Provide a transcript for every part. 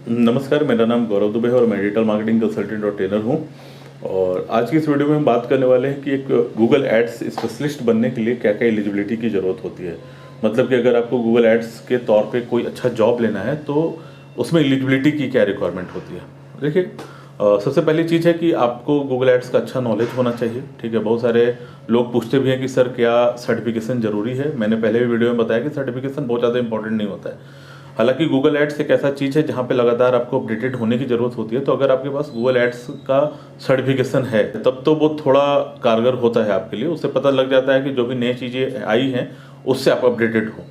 नमस्कार, मेरा नाम गौरव दुबे है और मैं डिजिटल मार्केटिंग कंसल्टेंट और ट्रेनर हूं। और आज की इस वीडियो में हम बात करने वाले हैं कि एक गूगल एड्स स्पेशलिस्ट बनने के लिए क्या क्या एलिजिबिलिटी की ज़रूरत होती है। मतलब कि अगर आपको गूगल एड्स के तौर पे कोई अच्छा जॉब लेना है तो उसमें एलिजिबिलिटी की क्या रिक्वायरमेंट होती है। देखिए, सबसे पहली चीज़ है कि आपको गूगल एड्स का अच्छा नॉलेज होना चाहिए। ठीक है, बहुत सारे लोग पूछते भी हैं कि सर क्या सर्टिफिकेशन ज़रूरी है। मैंने पहले भी वीडियो में बताया कि सर्टिफिकेशन बहुत ज़्यादा इंपॉर्टेंट नहीं होता है। हालांकि गूगल एड्स एक ऐसा चीज़ है जहाँ पे लगातार आपको अपडेटेड होने की ज़रूरत होती है। तो अगर आपके पास गूगल एड्स का सर्टिफिकेशन है तब तो वो थोड़ा कारगर होता है आपके लिए। उससे पता लग जाता है कि जो भी नई चीज़ें आई हैं उससे आप अपडेटेड हो,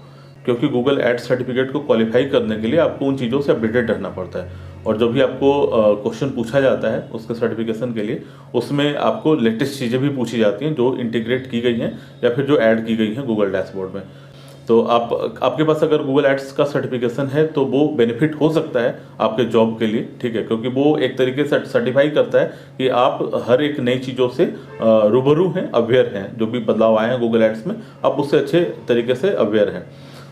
क्योंकि गूगल एड्स सर्टिफिकेट को क्वालिफाई करने के लिए आपको उन चीज़ों से अपडेटेड रहना पड़ता है। और जो भी आपको क्वेश्चन पूछा जाता है उसके सर्टिफिकेशन के लिए, उसमें आपको लेटेस्ट चीज़ें भी पूछी जाती हैं जो इंटीग्रेट की गई हैं या फिर जो ऐड की गई हैं गूगल डैशबोर्ड में। तो आपके पास अगर गूगल एड्स का सर्टिफिकेशन है तो वो बेनिफिट हो सकता है आपके जॉब के लिए। ठीक है, क्योंकि वो एक तरीके से सर्टिफाई करता है कि आप हर एक नई चीज़ों से रूबरू हैं, अवेयर हैं। जो भी बदलाव आए हैं गूगल एड्स में आप उससे अच्छे तरीके से अवेयर हैं।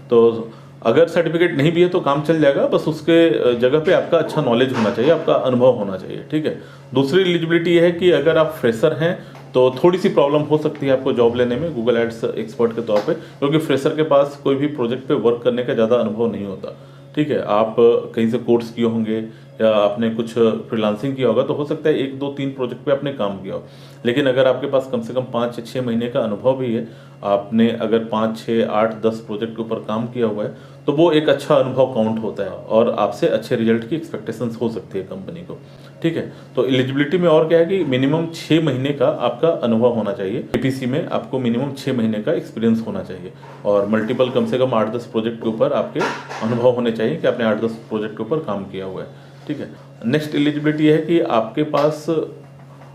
तो अगर सर्टिफिकेट नहीं भी है तो काम चल जाएगा, बस उसके जगह पे आपका अच्छा नॉलेज होना चाहिए, आपका अनुभव होना चाहिए। ठीक है, दूसरी एलिजिबिलिटी ये है कि अगर आप फ्रेशर हैं तो थोड़ी सी प्रॉब्लम हो सकती है आपको जॉब लेने में गूगल एड्स एक्सपर्ट के तौर पे, क्योंकि फ्रेशर के पास कोई भी प्रोजेक्ट पे वर्क करने का ज़्यादा अनुभव नहीं होता। ठीक है, आप कहीं से कोर्स किए होंगे या आपने कुछ फ्रीलांसिंग किया होगा तो हो सकता है 1 2 3 प्रोजेक्ट पे आपने काम किया हो। लेकिन अगर आपके पास कम से कम 5 6 महीने का अनुभव भी है, आपने अगर 5 6 8 10 प्रोजेक्ट के ऊपर काम किया हुआ है तो वो एक अच्छा अनुभव काउंट होता है और आपसे अच्छे रिजल्ट की एक्सपेक्टेशंस हो सकती है कंपनी को। ठीक है, तो एलिजिबिलिटी में और क्या है कि मिनिमम 6 महीने का आपका अनुभव होना चाहिए। पीपीसी में आपको मिनिमम 6 महीने का एक्सपीरियंस होना चाहिए और मल्टीपल कम से कम 8 10 प्रोजेक्ट के ऊपर आपके अनुभव होने चाहिए कि आपने 8 10 प्रोजेक्ट के ऊपर काम किया हुआ है। ठीक है, नेक्स्ट एलिजिबिलिटी है कि आपके पास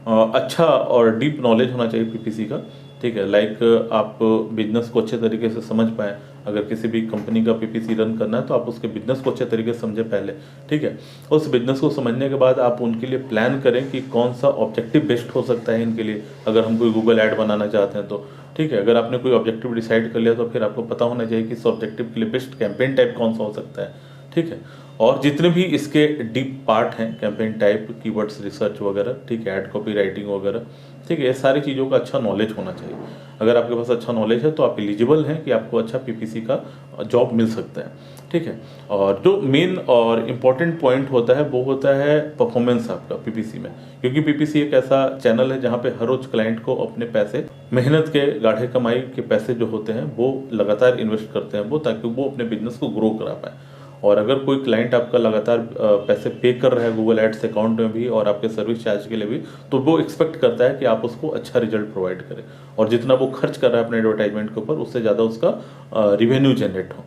अच्छा और डीप नॉलेज होना चाहिए पीपीसी का। ठीक है, लाइक आप बिजनेस को अच्छे तरीके से समझ पाएँ। अगर किसी भी कंपनी का पीपीसी रन करना है तो आप उसके बिजनेस को अच्छे तरीके से समझें पहले। ठीक है, उस बिजनेस को समझने के बाद आप उनके लिए प्लान करें कि कौन सा ऑब्जेक्टिव बेस्ट हो सकता है इनके लिए, अगर हम कोई गूगल ऐड बनाना चाहते हैं तो। ठीक है, अगर आपने कोई ऑब्जेक्टिव डिसाइड कर लिया तो फिर आपको पता होना चाहिए कि इस ऑब्जेक्टिव के लिए बेस्ट कैंपेन टाइप कौन सा हो सकता है। ठीक है, और जितने भी इसके डीप पार्ट हैं, कैंपेन टाइप, कीवर्ड्स रिसर्च वगैरह, ठीक है, ऐड कॉपी राइटिंग वगैरह, ठीक है, ये सारी चीज़ों का अच्छा नॉलेज होना चाहिए। अगर आपके पास अच्छा नॉलेज है तो आप एलिजिबल हैं कि आपको अच्छा पीपीसी का जॉब मिल सकता है। ठीक है, और जो मेन और इम्पॉर्टेंट पॉइंट होता है वो होता है परफॉर्मेंस आपका पीपीसी में, क्योंकि पीपीसी एक ऐसा चैनल है जहाँ पे हर रोज क्लाइंट को अपने पैसे, मेहनत के गाढ़े कमाई के पैसे जो होते हैं वो लगातार इन्वेस्ट करते हैं वो, ताकि वो अपने बिजनेस को ग्रो करा पाए। और अगर कोई क्लाइंट आपका लगातार पैसे पे कर रहा है गूगल एड्स अकाउंट में भी और आपके सर्विस चार्ज के लिए भी, तो वो एक्सपेक्ट करता है कि आप उसको अच्छा रिजल्ट प्रोवाइड करें और जितना वो खर्च कर रहा है अपने एडवर्टाइजमेंट के ऊपर उससे ज़्यादा उसका रिवेन्यू जनरेट हो।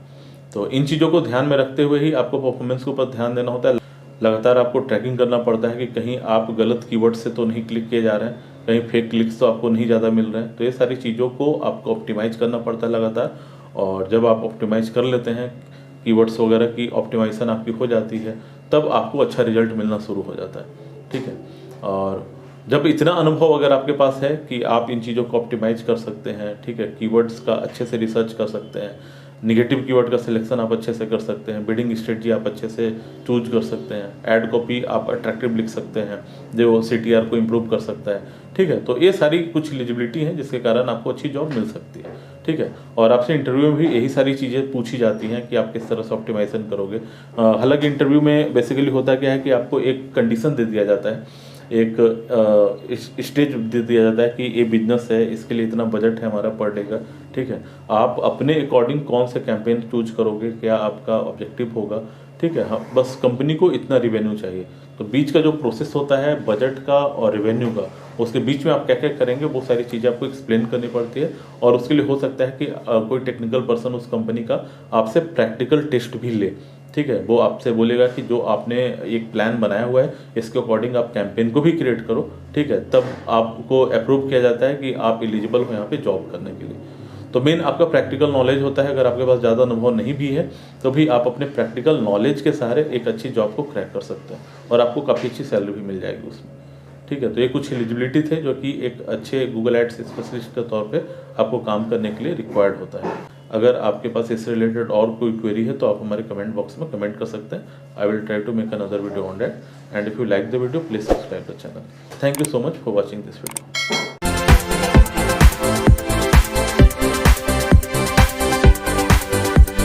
तो इन चीज़ों को ध्यान में रखते हुए ही आपको परफॉर्मेंस के ऊपर ध्यान देना होता है। लगातार आपको ट्रैकिंग करना पड़ता है कि कहीं आप गलत कीवर्ड से तो नहीं क्लिक किए जा रहे हैं, कहीं फेक क्लिक्स तो आपको नहीं ज़्यादा मिल रहे हैं। तो ये सारी चीज़ों को आपको ऑप्टिमाइज करना पड़ता है लगातार। और जब आप ऑप्टिमाइज कर लेते हैं, कीवर्ड्स वगैरह की ऑप्टिमाइजेशन आपकी हो जाती है, तब आपको अच्छा रिजल्ट मिलना शुरू हो जाता है। ठीक है, और जब इतना अनुभव अगर आपके पास है कि आप इन चीज़ों को ऑप्टिमाइज कर सकते हैं, ठीक है, कीवर्ड्स का अच्छे से रिसर्च कर सकते हैं, निगेटिव कीवर्ड का सिलेक्शन आप अच्छे से कर सकते हैं, बिडिंग स्ट्रेटजी आप अच्छे से चूज कर सकते हैं, ऐड कॉपी आप अट्रैक्टिव लिख सकते हैं जो सीटीआर को इम्प्रूव कर सकता है। ठीक है, तो ये सारी कुछ एलिजिबिलिटी है जिसके कारण आपको अच्छी जॉब मिल सकती है। ठीक है, और आपसे इंटरव्यू में भी यही सारी चीज़ें पूछी जाती हैं कि आप किस तरह से ऑप्टिमाइजेशन करोगे। हालांकि इंटरव्यू में बेसिकली होता क्या है कि आपको एक कंडीशन दे दिया जाता है, एक स्टेज दे दिया जाता है कि ये बिजनेस है, इसके लिए इतना बजट है हमारा पर डे का। ठीक है, आप अपने अकॉर्डिंग कौन से कैंपेन चूज करोगे, क्या आपका ऑब्जेक्टिव होगा। ठीक है, हाँ, बस कंपनी को इतना रिवेन्यू चाहिए। तो बीच का जो प्रोसेस होता है बजट का और रेवेन्यू का, उसके बीच में आप क्या क्या करेंगे वो सारी चीज़ें आपको एक्सप्लेन करनी पड़ती है। और उसके लिए हो सकता है कि कोई टेक्निकल पर्सन उस कंपनी का आपसे प्रैक्टिकल टेस्ट भी ले। ठीक है, वो आपसे बोलेगा कि जो आपने एक प्लान बनाया हुआ है इसके अकॉर्डिंग आप कैंपेन को भी क्रिएट करो। ठीक है, तब आपको अप्रूव किया जाता है कि आप एलिजिबल हो यहाँ पे जॉब करने के लिए। तो मेन आपका प्रैक्टिकल नॉलेज होता है। अगर आपके पास ज़्यादा अनुभव नहीं भी है तो भी आप अपने प्रैक्टिकल नॉलेज के सहारे एक अच्छी जॉब को क्रैक कर सकते हैं और आपको काफ़ी अच्छी सैलरी भी मिल जाएगी उसमें। ठीक है, तो ये कुछ एलिजिबिलिटी थे जो कि एक अच्छे गूगल एड्स स्पेशलिस्ट के तौर पे आपको काम करने के लिए रिक्वायर्ड होता है। अगर आपके पास इससे रिलेटेड और कोई क्वेरी है तो आप हमारे कमेंट बॉक्स में कमेंट कर सकते हैं. I will try to make another video on that. And if you like the video please subscribe the channel. Thank you so much for watching this video.